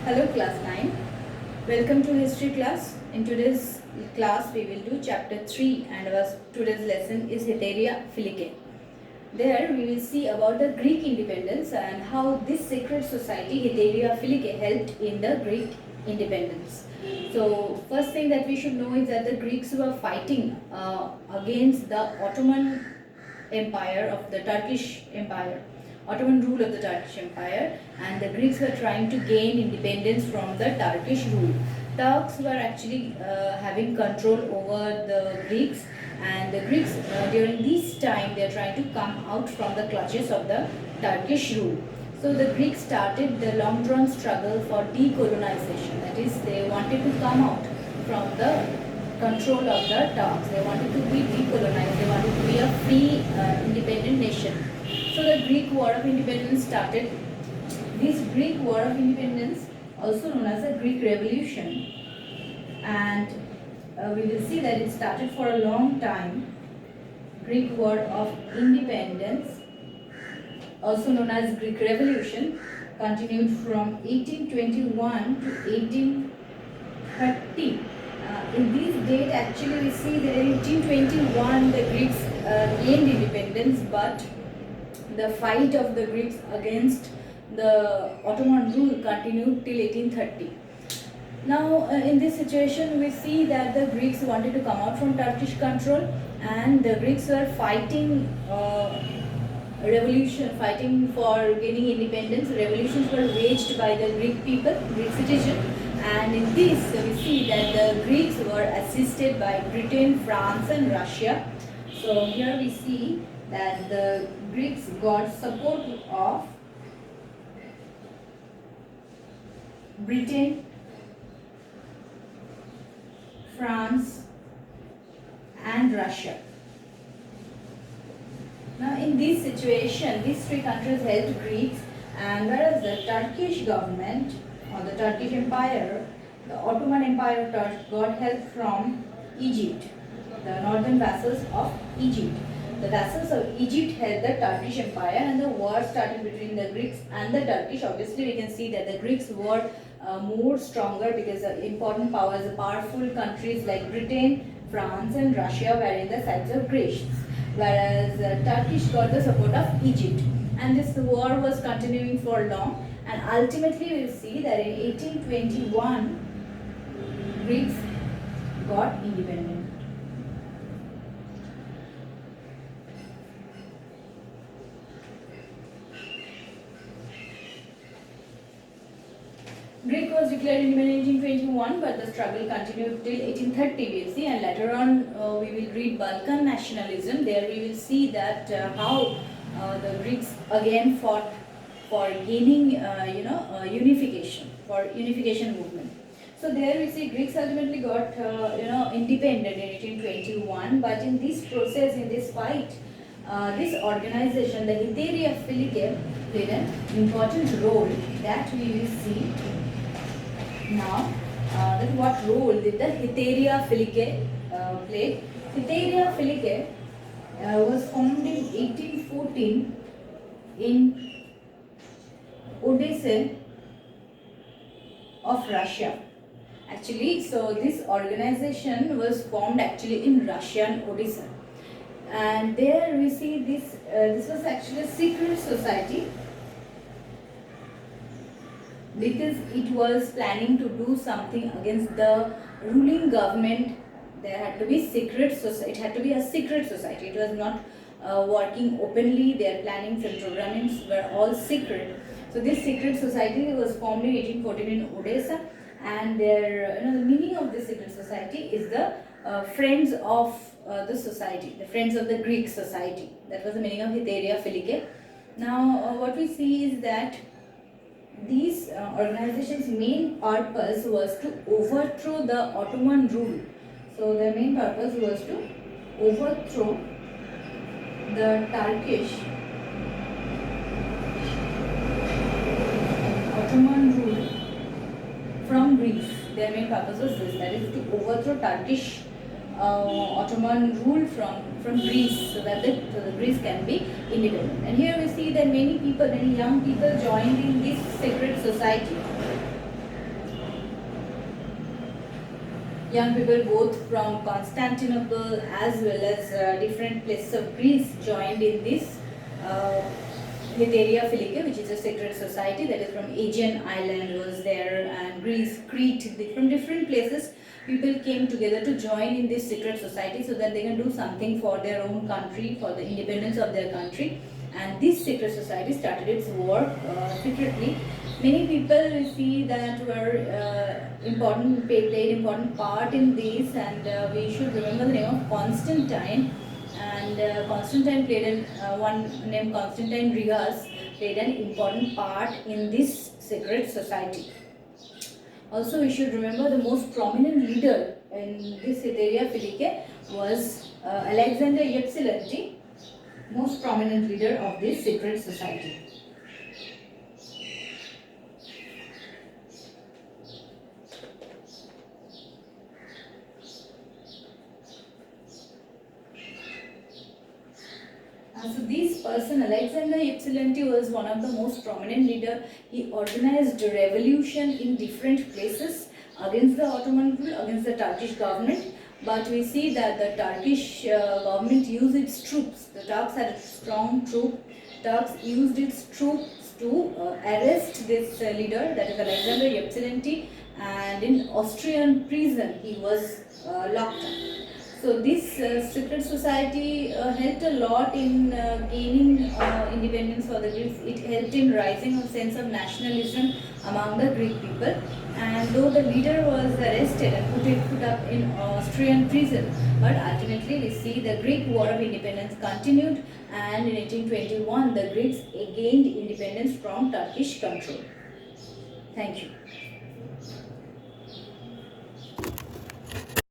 Hello class 9. Welcome to history class. In today's class we will do chapter 3 and our today's lesson is Heteria Philike. There we will see about the Greek independence and how this secret society Heteria Philike helped in the Greek independence. So first thing that we should know is that the Greeks were fighting against the Ottoman Empire of the Turkish Empire. Ottoman rule of the Turkish Empire, and the Greeks were trying to gain independence from the Turkish rule. Turks were actually having control over the Greeks, and the Greeks during this time they are trying to come out from the clutches of the Turkish rule. So the Greeks started the long drawn struggle for decolonization, that is they wanted to come out from the control of the Turks. They wanted to be decolonized, they wanted to be a free independent nation. So the Greek War of Independence started. This Greek War of Independence, also known as the Greek Revolution, and we will see that it started for a long time. Greek War of Independence, also known as Greek Revolution, continued from 1821 to 1830. In this date, actually, we see that in 1821 the Greeks gained independence, but the fight of the Greeks against the Ottoman rule continued till 1830. Now, in this situation, we see that the Greeks wanted to come out from Turkish control, and the Greeks were fighting revolution, fighting for gaining independence. Revolutions were waged by the Greek people, Greek citizens, and in this we see that the Greeks were assisted by Britain, France, and Russia. So here we see that the Greeks got support of Britain, France, and Russia. Now in this situation, these three countries helped Greeks, and whereas the Turkish government or the Turkish Empire, the Ottoman Empire of Turkey, got help from Egypt, the northern vassals of Egypt. The vassals of Egypt held the Turkish Empire, and the war started between the Greeks and the Turkish. Obviously, we can see that the Greeks were more stronger because the important powers, the powerful countries like Britain, France, and Russia were in the sides of Greece, whereas Turkish got the support of Egypt. And this war was continuing for long, and ultimately we will see that in 1821 Greeks got independent. Greek was declared independent in 1821, but the struggle continued till 1830 BC, and later on we will read Balkan nationalism. There we will see that how the Greeks again fought for gaining unification, for unification movement. So there we see Greeks ultimately got independent in 1821, but in this process, in this fight, this organization, the Heteria Philike, played an important role that we will see now. That what role did the Heteria Philike play? Heteria Philike was formed in 1814 in Odessa of Russia. Actually, so this organization was formed actually in Russian Odessa, and there we see this. This was actually a secret society because it was planning to do something against the ruling government. There had to be secret society. It had to be a secret society. It was not working openly. Their plannings and programmings were all secret. So this secret society was formed in 1814 in Odessa, and their the meaning of this secret society is the friends of the society, the friends of the Greek society. That was the meaning of Heteria Philike. Now what we see is that these organizations' main purpose was to overthrow the Ottoman rule. So their main purpose was to overthrow the Turkish Ottoman rule from Greece. Their main purpose was this, that is to overthrow Turkish Ottoman rule from Greece, so that the Greece can be independent. And here we see that many young people joined in this secret society. Young people both from Constantinople as well as different places of Greece joined in this uh, Heteria Philike, which is a secret society that is from Aegean island was there, and Greece, Crete, from different places people came together to join in this secret society so that they can do something for their own country, for the independence of their country. And this secret society started its work secretly. Many people see that were played important part in this, and we should remember the name of Constantine. And Constantine played one named Constantine Rigas played an important part in this secret society. Also, we should remember the most prominent leader in this Heteria Philike was Alexander Ypsilanti, most prominent leader of this secret society. So this person, Alexander Ypsilanti, was one of the most prominent leader. He organized a revolution in different places against the Ottoman rule, against the Turkish government. But we see that the Turkish government used its troops. The Turks had a strong troop. Turks used its troops to arrest this leader, that is Alexander Ypsilanti, and in Austrian prison he was locked up. So this secret society helped a lot in gaining independence for the Greeks. It helped in rising a sense of nationalism among the Greek people. And though the leader was arrested and put up in Austrian prison, but ultimately we see the Greek War of Independence continued, and in 1821 the Greeks gained independence from Turkish control. Thank you.